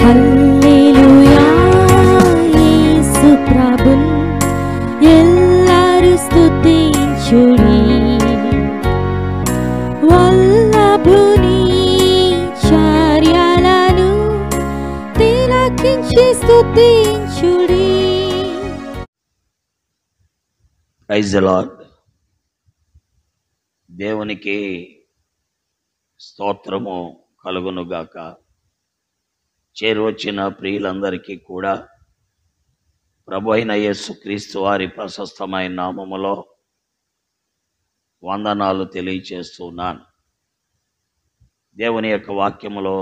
హల్లెలూయా యేసు ప్రభున్ ఎల్లరు స్తుతించుడి వల్లభుని చర్యలను తిలకించి స్తుతించుడి. Praise the lord. దేవునికి స్తోత్రము కలుగునుగాక. చేరువచ్చిన ప్రియులందరికీ కూడా ప్రభు అయిన యేసుక్రీస్తు వారి ప్రశస్తమైన నామములో వందనాలు తెలియచేస్తున్నాను. దేవుని యొక్క వాక్యములో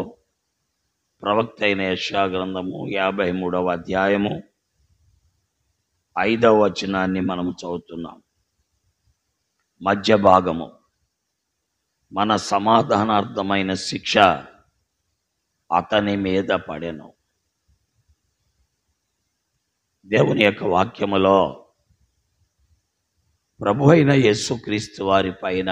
ప్రవక్త అయిన యెషయా గ్రంథము 53వ అధ్యాయము 5వ వచనాన్ని మనము చదువుతున్నాం. మధ్య భాగము, మన సమాధానార్థమైన శిక్ష అతని మీద పడెను. దేవుని యొక్క వాక్యములో ప్రభు అయిన యేసుక్రీస్తు వారి పైన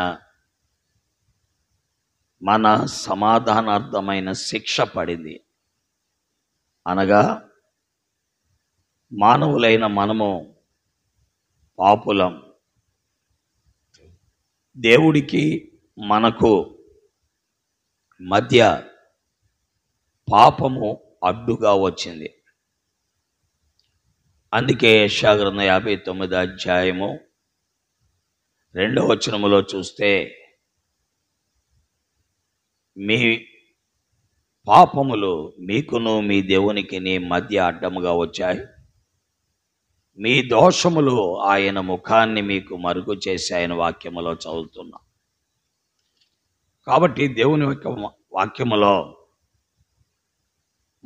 మన సమాధానార్థమైన శిక్ష పడింది. అనగా మానవులైన మనము పాపులం, దేవుడికి మనకు మధ్య పాపము అడ్డుగా వచ్చింది. అందుకే యెషయా గ్రంథం 59వ అధ్యాయము 2వ వచనములో చూస్తే, మీ పాపములు మీకును మీ దేవునికి మధ్య అడ్డముగా వచ్చాయి, మీ దోషములు ఆయన ముఖాన్ని మీకు మరుగు చేశాయని వాక్యములో చదువుతున్నాం. కాబట్టి దేవుని యొక్క వాక్యములో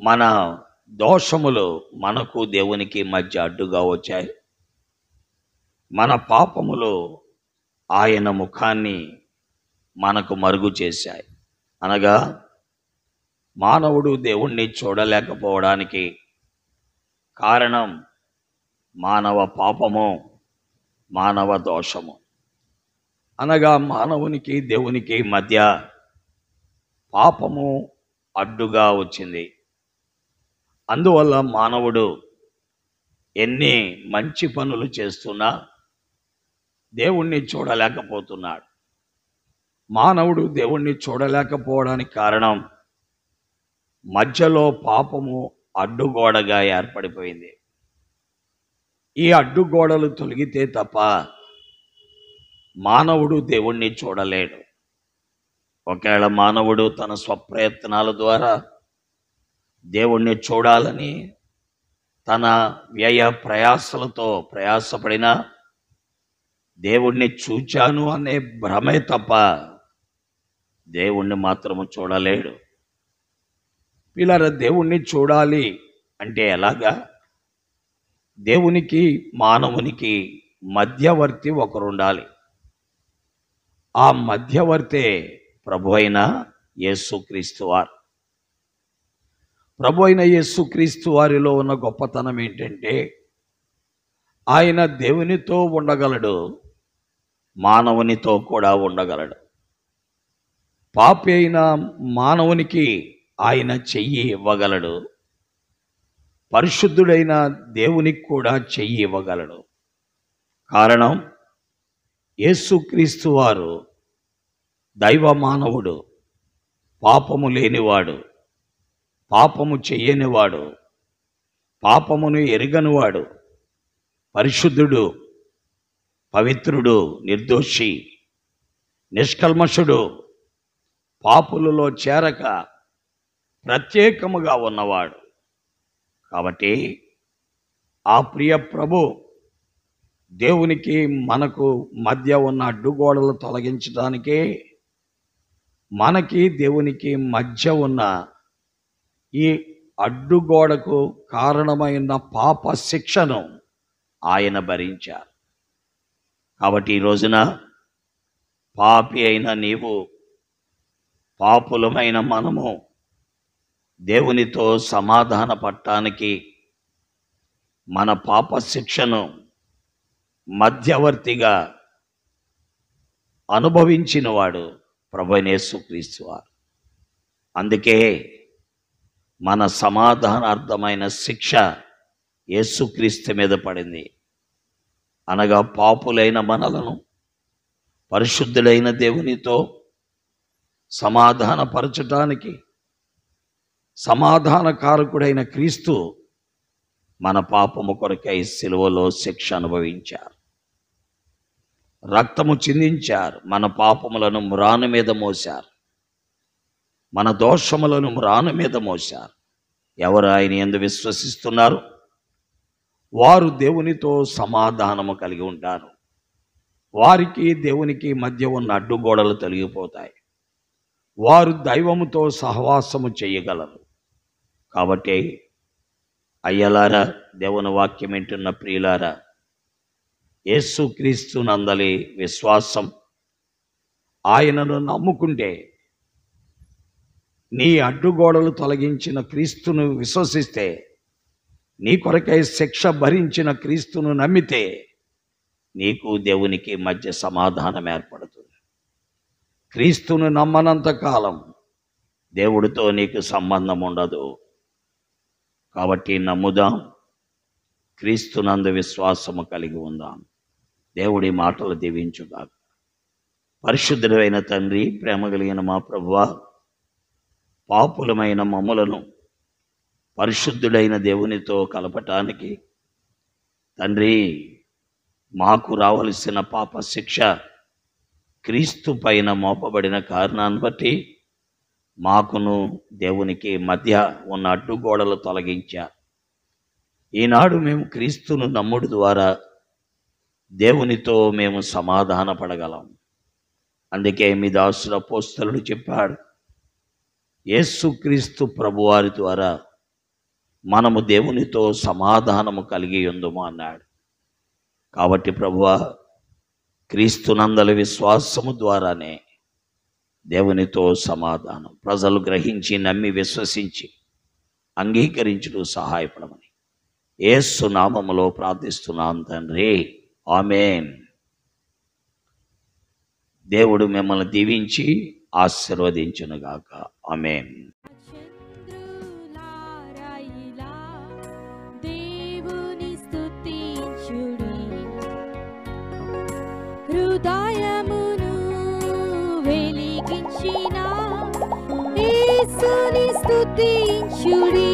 మన దోషములు మనకు దేవునికి మధ్య అడ్డుగా వచ్చాయి, మన పాపములు ఆయన ముఖాన్ని మనకు మరుగు చేశాయి. అనగా మానవుడు దేవుణ్ణి చూడలేకపోవడానికి కారణం మానవ పాపము, మానవ దోషము. అనగా మానవునికి దేవునికి మధ్య పాపము అడ్డుగా వచ్చింది. అందువల్ల మానవుడు ఎన్ని మంచి పనులు చేస్తున్నా దేవుణ్ణి చూడలేకపోతున్నాడు. మానవుడు దేవుణ్ణి చూడలేకపోవడానికి కారణం మధ్యలో పాపము అడ్డుగోడగా ఏర్పడిపోయింది. ఈ అడ్డుగోడలు తొలగితే తప్ప మానవుడు దేవుణ్ణి చూడలేడు. ఒకవేళ మానవుడు తన స్వప్రయత్నాల ద్వారా దేవుణ్ణి చూడాలని తన వ్యయ ప్రయాసలతో ప్రయాసపడినా దేవుణ్ణి చూచాను అనే భ్రమే తప్ప దేవుణ్ణి మాత్రము చూడలేడు. పిల్లరా, దేవుణ్ణి చూడాలి అంటే ఎలాగా? దేవునికి మానవునికి మధ్యవర్తి ఒకరు ఉండాలి. ఆ మధ్యవర్తే ప్రభు అయిన యేసుక్రీస్తు వారు. ప్రభు అయిన యేసుక్రీస్తు వారిలో ఉన్న గొప్పతనం ఏంటంటే, ఆయన దేవునితో ఉండగలడు, మానవునితో కూడా ఉండగలడు. పాపి అయిన మానవునికి ఆయన చెయ్యి ఇవ్వగలడు, పరిశుద్ధుడైన దేవునికి కూడా చెయ్యి ఇవ్వగలడు. కారణం, యేసుక్రీస్తు వారు దైవ మానవుడు, పాపము లేనివాడు, పాపము చెయ్యనివాడు, పాపమును ఎరుగనివాడు, పరిశుద్ధుడు, పవిత్రుడు, నిర్దోషి, నిష్కల్మషుడు, పాపులలో చేరక ప్రత్యేకముగా ఉన్నవాడు. కాబట్టి ఆ ప్రియ ప్రభు దేవునికి మనకు మధ్య ఉన్న అడ్డుగోడలు తొలగించడానికే మనకి దేవునికి మధ్య ఉన్న ఈ అడ్డుగోడకు కారణమైన పాప శిక్షను ఆయన భరించారు. కాబట్టి ఈ రోజున పాపి అయిన నీవు, పాపులమైన మనము దేవునితో సమాధాన పడటానికి మన పాప శిక్షను మధ్యవర్తిగా అనుభవించిన వాడు ప్రభువైన యేసుక్రీస్తు వారు. అందుకే మన సమాధానార్థమైన శిక్ష యేసుక్రీస్తు మీద పడింది. అనగా పాపులైన మనలను పరిశుద్ధులైన దేవునితో సమాధానపరచటానికి సమాధానకారకుడైన క్రీస్తు మన పాపము కొరకై సిలువలో శిక్ష అనుభవించారు, రక్తము చిందించారు, మన పాపములను మ్రాను మీద మోశారు, మన దోషములను మ్రాను మీద మోశారు. ఎవరు ఆయన యందు విశ్వసిస్తున్నారు వారు దేవునితో సమాధానము కలిగి ఉంటారు. వారికి దేవునికి మధ్య ఉన్న అడ్డుగోడలు తొలగిపోతాయి. వారు దైవముతో సహవాసము చేయగలరు. కాబట్టి అయ్యలారా, దేవుని వాక్యం వింటున్న ప్రియులారా, యేసుక్రీస్తు నందలి విశ్వాసం, ఆయనను నమ్ముకుంటే, నీ అడ్డుగోడలు తొలగించిన క్రీస్తును విశ్వసిస్తే, నీ కొరకై శిక్ష భరించిన క్రీస్తును నమ్మితే నీకు దేవునికి మధ్య సమాధానం ఏర్పడుతుంది. క్రీస్తును నమ్మనంత కాలం దేవుడితో నీకు సంబంధం ఉండదు. కాబట్టి నమ్ముదాం, క్రీస్తునందు విశ్వాసము కలిగి ఉందాం. దేవుడి మాటలు దీవించుగాక. పరిశుద్ధుడైన తండ్రి, ప్రేమ కలిగిన మా ప్రభువా, పాపులమైన మమ్ములను పరిశుద్ధుడైన దేవునితో కలపటానికి తండ్రి, మాకు రావలసిన పాప శిక్ష క్రీస్తు పైన మోపబడిన కారణాన్ని బట్టి మాకును దేవునికి మధ్య ఉన్న అడ్డుగోడలు తొలగించారు. ఈనాడు మేము క్రీస్తును నమ్ముడు ద్వారా దేవునితో మేము సమాధానపడగలం. అందుకే మీ దాసుల అపోస్తలుడు చెప్పాడు, యేసుక్రీస్తు ప్రభువారి ద్వారా మనము దేవునితో సమాధానము కలిగి ఉందుము అన్నాడు. కాబట్టి ప్రభువా, క్రీస్తునందలి విశ్వాసము ద్వారానే దేవునితో సమాధానం ప్రజలు గ్రహించి, నమ్మి, విశ్వసించి అంగీకరించుటకు సహాయపడమని యేసు నామములో ప్రార్థిస్తున్నాను తండ్రి, ఆమేన్. దేవుడు మిమ్మల్ని దీవించి ఆశీర్వదించునుగాక. ఆమేన్. చంద్రులారాయిలా దేవుని స్తుతించుడి, హృదయమును వెలిగించిన యేసుని స్తుతించుడి.